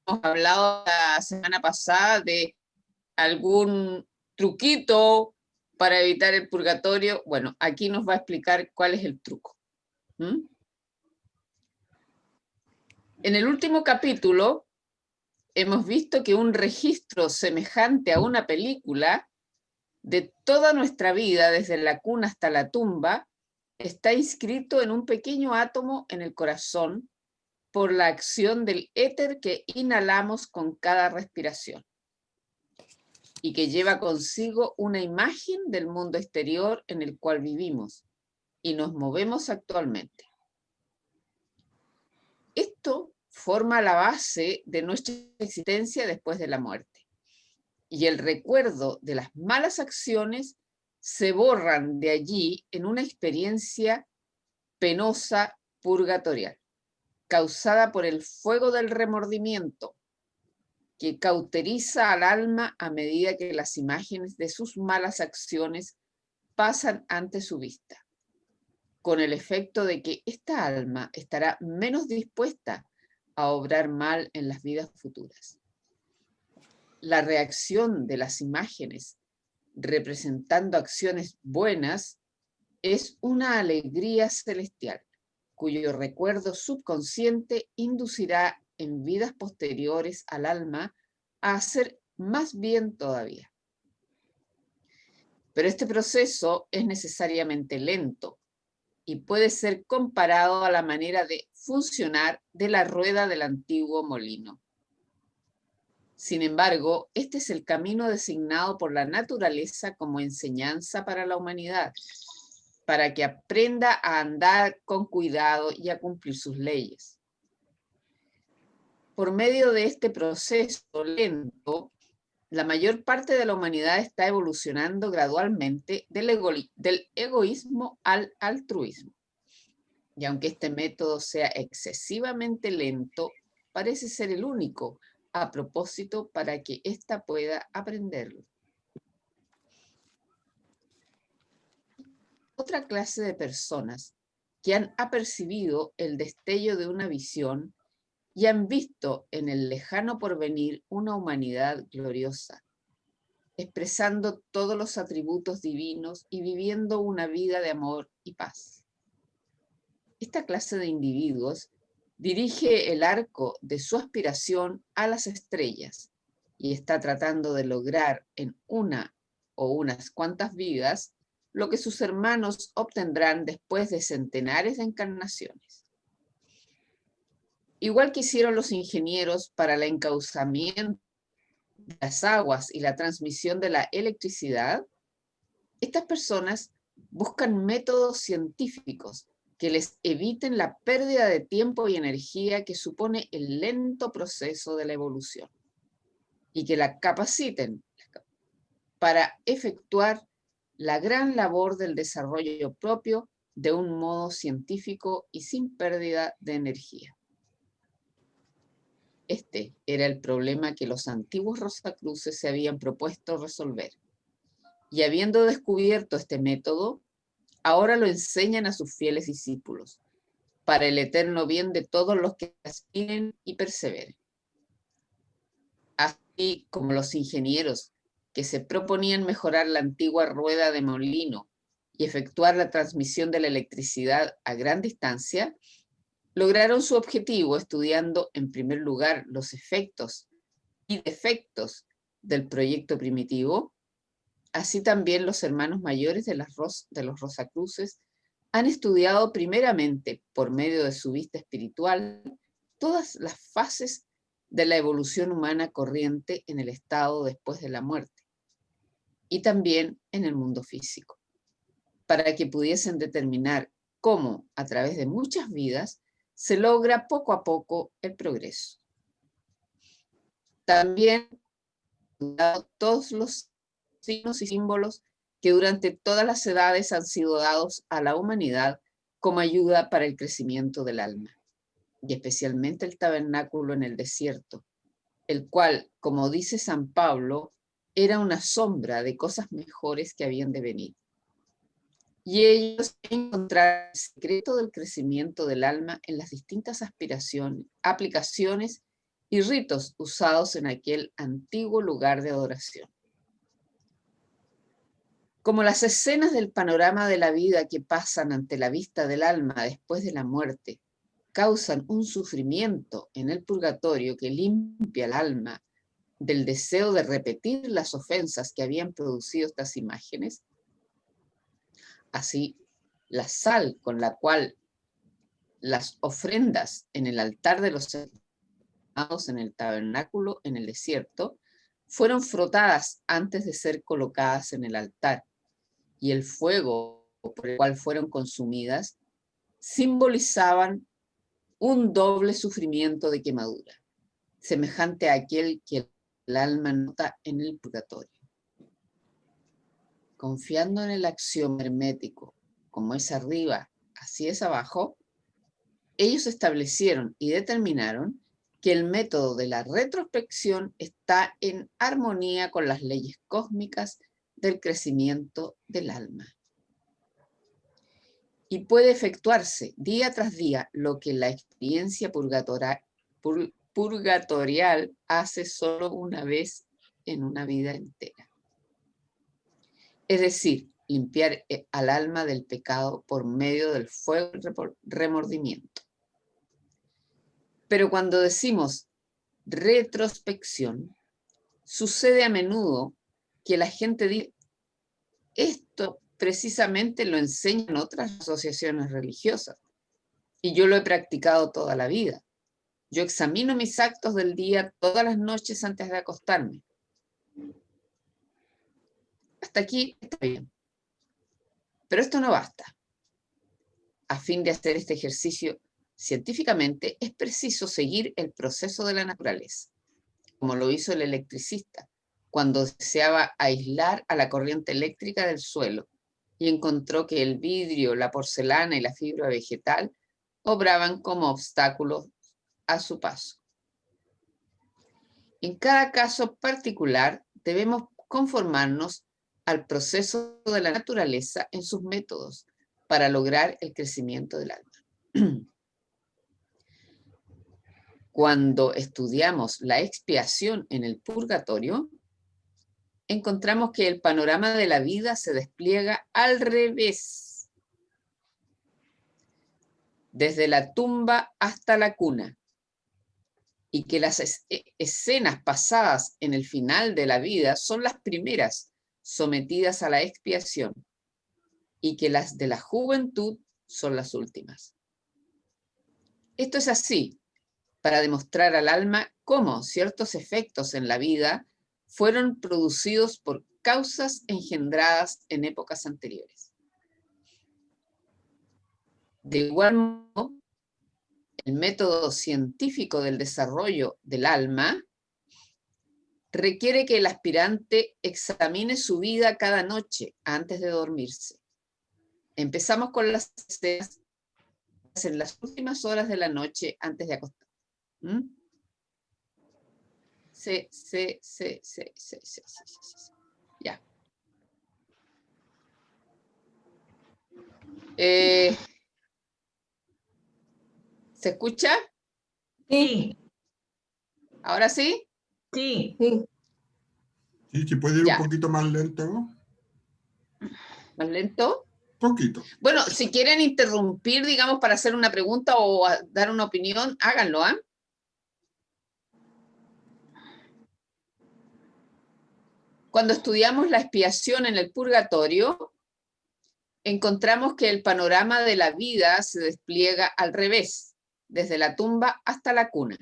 hemos hablado la semana pasada de algún truquito para evitar el purgatorio. Bueno, aquí nos va a explicar cuál es el truco. ¿Mm? En el último capítulo hemos visto que un registro semejante a una película de toda nuestra vida, desde la cuna hasta la tumba, está inscrito en un pequeño átomo en el corazón por la acción del éter que inhalamos con cada respiración y que lleva consigo una imagen del mundo exterior en el cual vivimos y nos movemos actualmente. Esto forma la base de nuestra existencia después de la muerte. Y el recuerdo de las malas acciones se borran de allí en una experiencia penosa purgatorial, causada por el fuego del remordimiento, que cauteriza al alma a medida que las imágenes de sus malas acciones pasan ante su vista, con el efecto de que esta alma estará menos dispuesta a obrar mal en las vidas futuras. La reacción de las imágenes representando acciones buenas es una alegría celestial, cuyo recuerdo subconsciente inducirá en vidas posteriores al alma a hacer más bien todavía. Pero este proceso es necesariamente lento y puede ser comparado a la manera de funcionar de la rueda del antiguo molino. Sin embargo, este es el camino designado por la naturaleza como enseñanza para la humanidad, para que aprenda a andar con cuidado y a cumplir sus leyes. Por medio de este proceso lento, la mayor parte de la humanidad está evolucionando gradualmente del egoísmo al altruismo. Y aunque este método sea excesivamente lento, parece ser el único a propósito para que ésta pueda aprenderlo. Otra clase de personas que han apercibido el destello de una visión y han visto en el lejano porvenir una humanidad gloriosa, expresando todos los atributos divinos y viviendo una vida de amor y paz. Esta clase de individuos dirige el arco de su aspiración a las estrellas y está tratando de lograr en una o unas cuantas vidas lo que sus hermanos obtendrán después de centenares de encarnaciones. Igual que hicieron los ingenieros para el encauzamiento de las aguas y la transmisión de la electricidad, estas personas buscan métodos científicos que les eviten la pérdida de tiempo y energía que supone el lento proceso de la evolución y que la capaciten para efectuar la gran labor del desarrollo propio de un modo científico y sin pérdida de energía. Este era el problema que los antiguos Rosacruces se habían propuesto resolver. Y habiendo descubierto este método, ahora lo enseñan a sus fieles discípulos, para el eterno bien de todos los que aspiren y perseveren. Así como los ingenieros que se proponían mejorar la antigua rueda de molino y efectuar la transmisión de la electricidad a gran distancia, lograron su objetivo estudiando en primer lugar los efectos y defectos del proyecto primitivo. Así también los hermanos mayores de los Rosacruces han estudiado primeramente, por medio de su vista espiritual, todas las fases de la evolución humana corriente en el estado después de la muerte y también en el mundo físico, para que pudiesen determinar cómo, a través de muchas vidas, se logra poco a poco el progreso. También todos los signos y símbolos que durante todas las edades han sido dados a la humanidad como ayuda para el crecimiento del alma, y especialmente el tabernáculo en el desierto, el cual, como dice San Pablo, era una sombra de cosas mejores que habían de venir. Y ellos encontraron el secreto del crecimiento del alma en las distintas aplicaciones y ritos usados en aquel antiguo lugar de adoración. Como las escenas del panorama de la vida que pasan ante la vista del alma después de la muerte causan un sufrimiento en el purgatorio que limpia el alma del deseo de repetir las ofensas que habían producido estas imágenes, así la sal con la cual las ofrendas en el altar de los hermanos en el tabernáculo en el desierto fueron frotadas antes de ser colocadas en el altar, y el fuego por el cual fueron consumidas simbolizaban un doble sufrimiento de quemadura, semejante a aquel que el alma nota en el purgatorio. Confiando en el axioma hermético, como es arriba, así es abajo, ellos establecieron y determinaron que el método de la retrospección está en armonía con las leyes cósmicas del crecimiento del alma. Y puede efectuarse día tras día lo que la experiencia purgatorial hace solo una vez en una vida entera. Es decir, limpiar al alma del pecado por medio del fuego del remordimiento. Pero cuando decimos retrospección, sucede a menudo que la gente dice, esto precisamente lo enseñan otras asociaciones religiosas y yo lo he practicado toda la vida. Yo examino mis actos del día todas las noches antes de acostarme. Hasta aquí está bien. Pero esto no basta. A fin de hacer este ejercicio científicamente, es preciso seguir el proceso de la naturaleza, como lo hizo el electricista, cuando deseaba aislar a la corriente eléctrica del suelo y encontró que el vidrio, la porcelana y la fibra vegetal obraban como obstáculos a su paso. En cada caso particular debemos conformarnos al proceso de la naturaleza en sus métodos para lograr el crecimiento del alma. Cuando estudiamos la expiación en el purgatorio, encontramos que el panorama de la vida se despliega al revés, desde la tumba hasta la cuna, y que las escenas pasadas en el final de la vida son las primeras sometidas a la expiación, y que las de la juventud son las últimas. Esto es así para demostrar al alma cómo ciertos efectos en la vida fueron producidos por causas engendradas en épocas anteriores. De igual modo, el método científico del desarrollo del alma requiere que el aspirante examine su vida cada noche antes de dormirse. Empezamos con las escenas en las últimas horas de la noche antes de acostarse. Sí. Ya. ¿Se escucha? Sí. ¿Ahora sí? Sí. Sí, si puede ir Ya. un poquito más lento. ¿Más lento? Poquito. Bueno, si quieren interrumpir, digamos, para hacer una pregunta o dar una opinión, háganlo, ¿ah? Cuando estudiamos la expiación en el purgatorio, encontramos que el panorama de la vida se despliega al revés, desde la tumba hasta la cuna,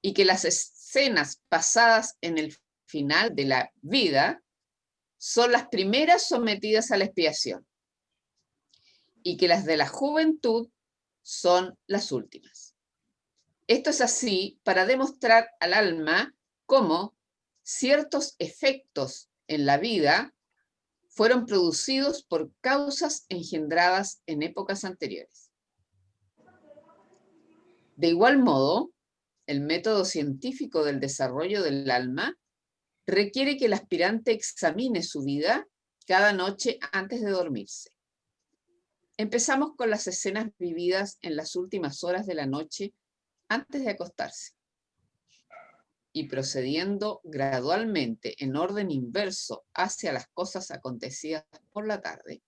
y que las escenas pasadas en el final de la vida son las primeras sometidas a la expiación, y que las de la juventud son las últimas. Esto es así para demostrar al alma cómo ciertos efectos en la vida fueron producidos por causas engendradas en épocas anteriores. De igual modo, el método científico del desarrollo del alma requiere que el aspirante examine su vida cada noche antes de dormirse. Empezamos con las escenas vividas en las últimas horas de la noche antes de acostarse. y procediendo gradualmente en orden inverso hacia las cosas acontecidas por la tarde,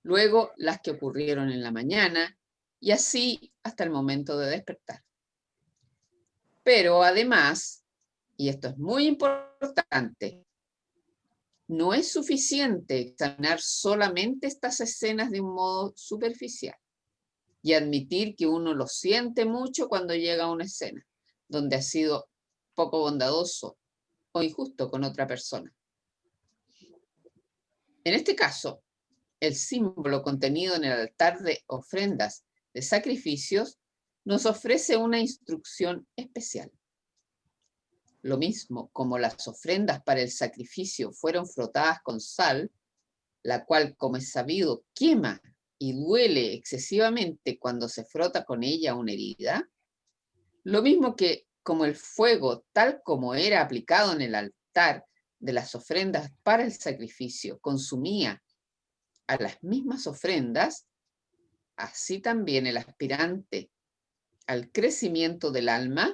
luego las que ocurrieron en la mañana y así hasta el momento de despertar. Pero además, y esto es muy importante, no es suficiente examinar solamente estas escenas de un modo superficial y admitir que uno lo siente mucho cuando llega a una escena donde ha sido poco bondadoso o injusto con otra persona. En este caso, el símbolo contenido en el altar de ofrendas de sacrificios nos ofrece una instrucción especial. Lo mismo como las ofrendas para el sacrificio fueron frotadas con sal, la cual, como es sabido, quema y duele excesivamente cuando se frota con ella una herida, lo mismo que como el fuego, tal como era aplicado en el altar de las ofrendas para el sacrificio, consumía a las mismas ofrendas, así también el aspirante al crecimiento del alma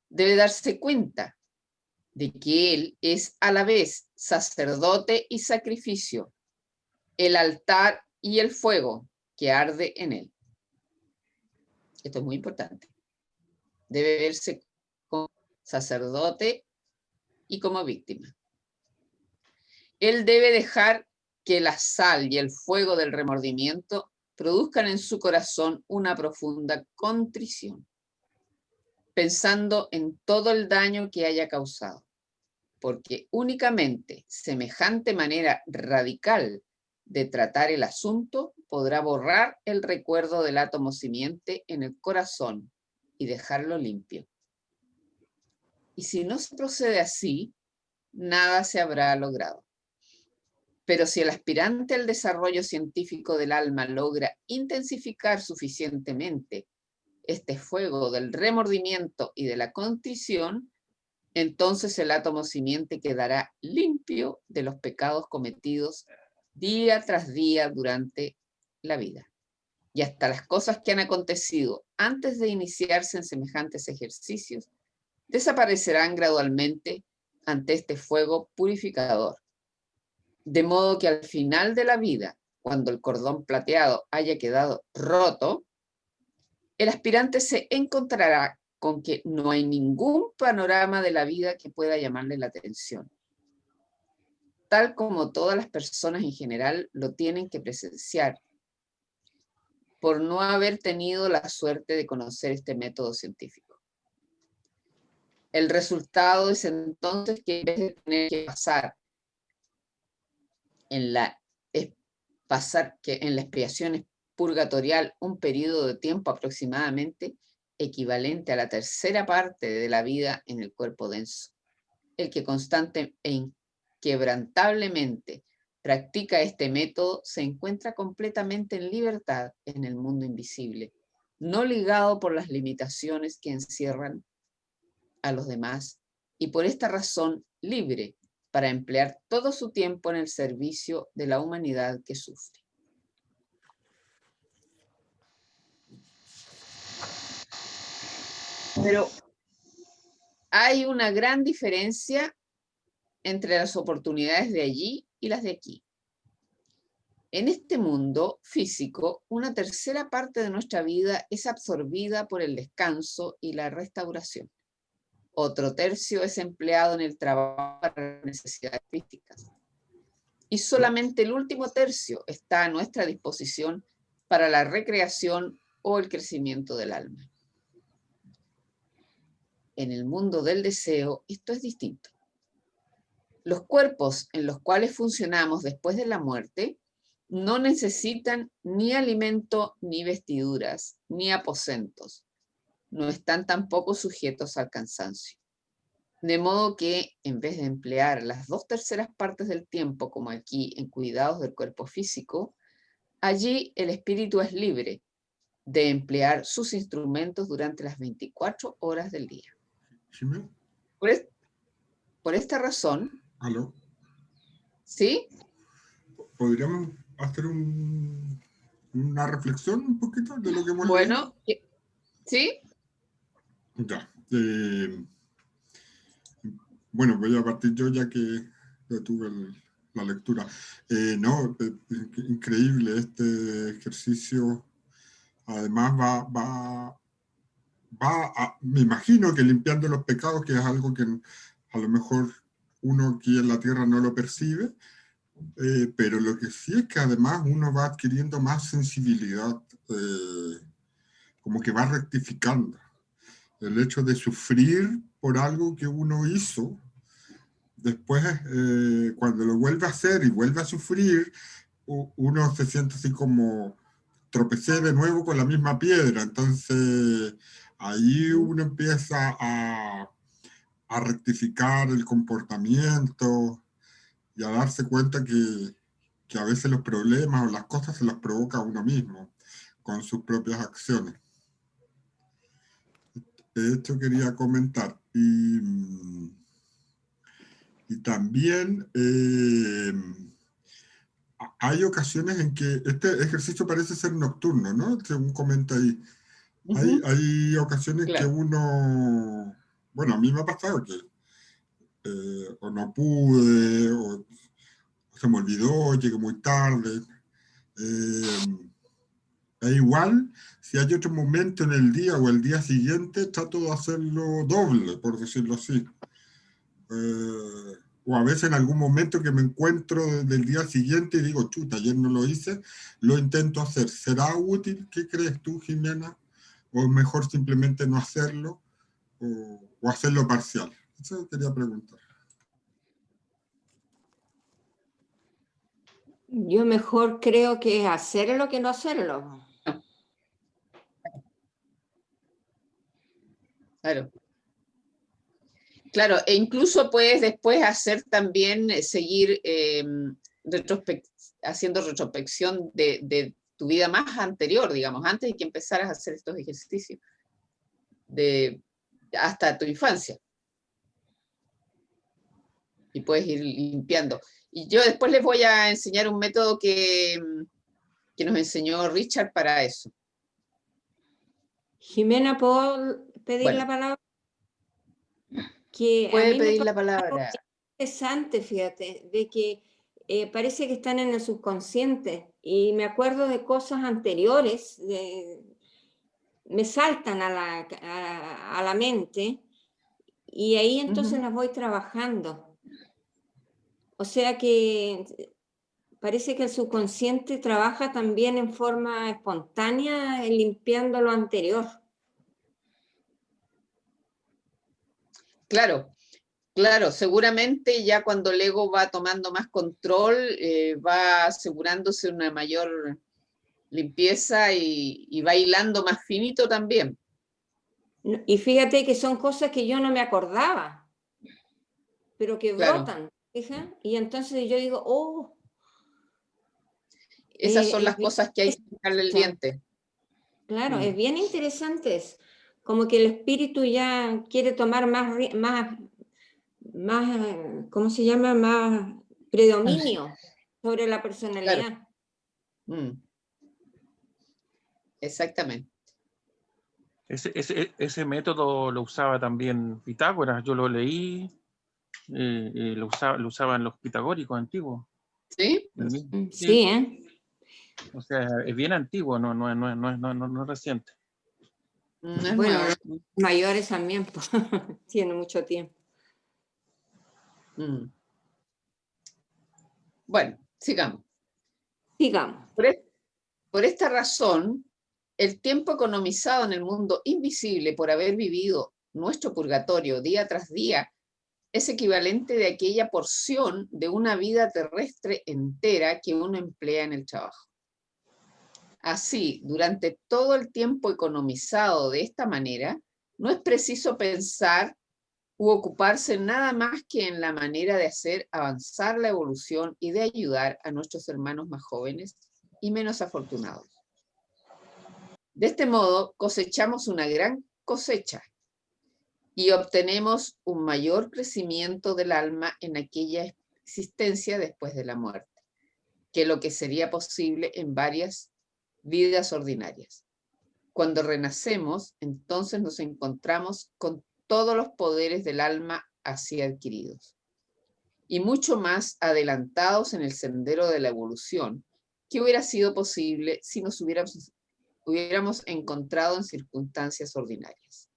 debe darse cuenta de que él es a la vez sacerdote y sacrificio, el altar y el fuego que arde en él. Esto es muy importante. Debe verse como sacerdote y como víctima. Él debe dejar que la sal y el fuego del remordimiento produzcan en su corazón una profunda contrición, pensando en todo el daño que haya causado, porque únicamente semejante manera radical de tratar el asunto podrá borrar el recuerdo del átomo simiente en el corazón y dejarlo limpio. Y si no se procede así, nada se habrá logrado. Pero si el aspirante al desarrollo científico del alma logra intensificar suficientemente este fuego del remordimiento y de la contrición, entonces el átomo simiente quedará limpio de los pecados cometidos día tras día durante la vida. Y hasta las cosas que han acontecido antes de iniciarse en semejantes ejercicios desaparecerán gradualmente ante este fuego purificador. De modo que al final de la vida, cuando el cordón plateado haya quedado roto, el aspirante se encontrará con que no hay ningún panorama de la vida que pueda llamarle la atención, tal como todas las personas en general lo tienen que presenciar, por no haber tenido la suerte de conocer este método científico. El resultado es entonces que en vez de tener que pasar en la expiación purgatorial un periodo de tiempo aproximadamente equivalente a la tercera parte de la vida en el cuerpo denso, el que constante e inquebrantablemente practica este método se encuentra completamente en libertad en el mundo invisible, no ligado por las limitaciones que encierran a los demás y por esta razón libre para emplear todo su tiempo en el servicio de la humanidad que sufre. Pero hay una gran diferencia entre las oportunidades de allí y las de aquí. En este mundo físico, una tercera parte de nuestra vida es absorbida por el descanso y la restauración. Otro tercio es empleado en el trabajo para necesidades físicas. Y solamente el último tercio está a nuestra disposición para la recreación o el crecimiento del alma. En el mundo del deseo, esto es distinto. Los cuerpos en los cuales funcionamos después de la muerte no necesitan ni alimento, ni vestiduras, ni aposentos. No están tampoco sujetos al cansancio. De modo que, en vez de emplear las 2/3 partes del tiempo, como aquí, en cuidados del cuerpo físico, allí el espíritu es libre de emplear sus instrumentos durante las 24 horas del día. ¿Jimé? Por esta razón, ¿Aló? ¿sí? ¿Podríamos hacer una reflexión un poquito de lo que hemos leído? Bueno, ¿sí? Ya. Bueno, voy a partir yo ya que yo tuve la lectura. No, increíble este ejercicio. Además me imagino que limpiando los pecados, que es algo que a lo mejor uno aquí en la tierra no lo percibe, pero lo que sí es que además uno va adquiriendo más sensibilidad, como que va rectificando. El hecho de sufrir por algo que uno hizo, después cuando lo vuelve a hacer y vuelve a sufrir, uno se siente así como tropecé de nuevo con la misma piedra. Entonces ahí uno empieza a rectificar el comportamiento y a darse cuenta que a veces los problemas o las cosas se las provoca uno mismo con sus propias acciones. Esto quería comentar. Y también hay ocasiones en que este ejercicio parece ser nocturno, ¿no? Según comenta ahí. Hay ocasiones que Claro. uno, bueno, a mí me ha pasado que o no pude, o se me olvidó, llegué muy tarde. E igual, si hay otro momento en el día o el día siguiente, trato de hacerlo doble, por decirlo así. O a veces en algún momento que me encuentro del día siguiente y digo, chuta, ayer no lo hice, lo intento hacer. ¿Será útil? ¿Qué crees tú, Jimena? ¿O es mejor simplemente no hacerlo o hacerlo parcial? Eso quería preguntar. Yo mejor creo que hacerlo que no hacerlo. Claro. Claro, e incluso puedes después hacer también, seguir haciendo retrospección de tu vida más anterior, digamos, antes de que empezaras a hacer estos ejercicios, hasta tu infancia. Y puedes ir limpiando. Y yo después les voy a enseñar un método que nos enseñó Richard para eso. Jimena, ¿puedo pedir la Bueno, palabra? Que a puede mí me pedir parece la palabra. interesante, fíjate, de que parece que están en el subconsciente y me acuerdo de cosas anteriores, me saltan a la mente y ahí entonces las voy trabajando. O sea que parece que el subconsciente trabaja también en forma espontánea, limpiando lo anterior. Claro, claro, seguramente ya cuando el ego va tomando más control, va asegurándose una mayor limpieza y va hilando más finito también. Y fíjate que son cosas que yo no me acordaba, pero que Claro, brotan, fija. Y entonces yo digo, oh, esas son es las bien cosas que hay que sacarle el interesante. diente. Claro, es bien interesante. Es como que el espíritu ya quiere tomar ¿cómo se llama? Más predominio sobre la Claro, personalidad. exactamente. Ese método lo usaba también Pitágoras, yo lo leí, lo usaban los pitagóricos antiguos. ¿Sí? Sí. Sí, ¿eh? O sea, es bien antiguo, no es reciente. Es Bueno, nuevo. los mayores también, pues, tienen mucho tiempo. Bueno, sigamos. Sigamos. Por esta razón, el tiempo economizado en el mundo invisible por haber vivido nuestro purgatorio día tras día es equivalente de aquella porción de una vida terrestre entera que uno emplea en el trabajo. Así, durante todo el tiempo economizado de esta manera, no es preciso pensar u ocuparse nada más que en la manera de hacer avanzar la evolución y de ayudar a nuestros hermanos más jóvenes y menos afortunados. De este modo, cosechamos una gran cosecha y obtenemos un mayor crecimiento del alma en aquella existencia después de la muerte, que lo que sería posible en varias vidas ordinarias. Cuando renacemos, entonces nos encontramos con todos los poderes del alma así adquiridos, y mucho más adelantados en el sendero de la evolución que hubiera sido posible si nos hubiéramos encontrado en circunstancias ordinarias.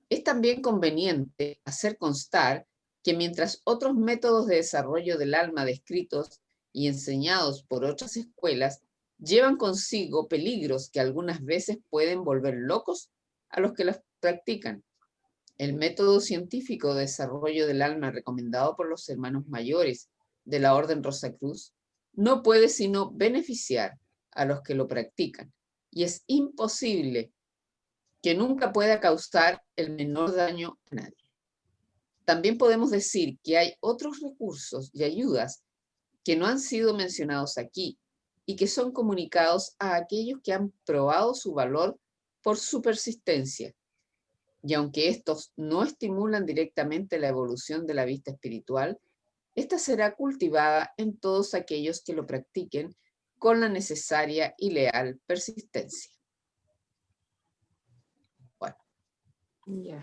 Es también conveniente hacer constar que mientras otros métodos de desarrollo del alma descritos y enseñados por otras escuelas llevan consigo peligros que algunas veces pueden volver locos a los que los practican, el método científico de desarrollo del alma recomendado por los hermanos mayores de la Orden Rosacruz no puede sino beneficiar a los que lo practican, y es imposible que nunca pueda causar el menor daño a nadie. También podemos decir que hay otros recursos y ayudas que no han sido mencionados aquí y que son comunicados a aquellos que han probado su valor por su persistencia. Y aunque estos no estimulan directamente la evolución de la vista espiritual, esta será cultivada en todos aquellos que lo practiquen con la necesaria y leal persistencia. Bueno. Ya.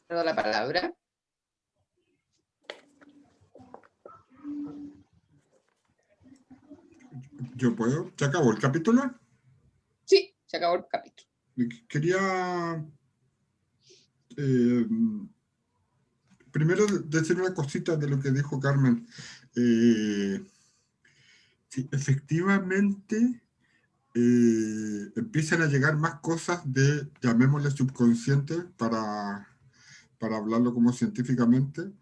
Cedo la palabra. ¿Yo puedo? ¿Se acabó el capítulo? Sí, se acabó el capítulo. Quería primero decir una cosita de lo que dijo Carmen. Sí, efectivamente, empiezan a llegar más cosas de, llamémosle subconsciente, para hablarlo como científicamente,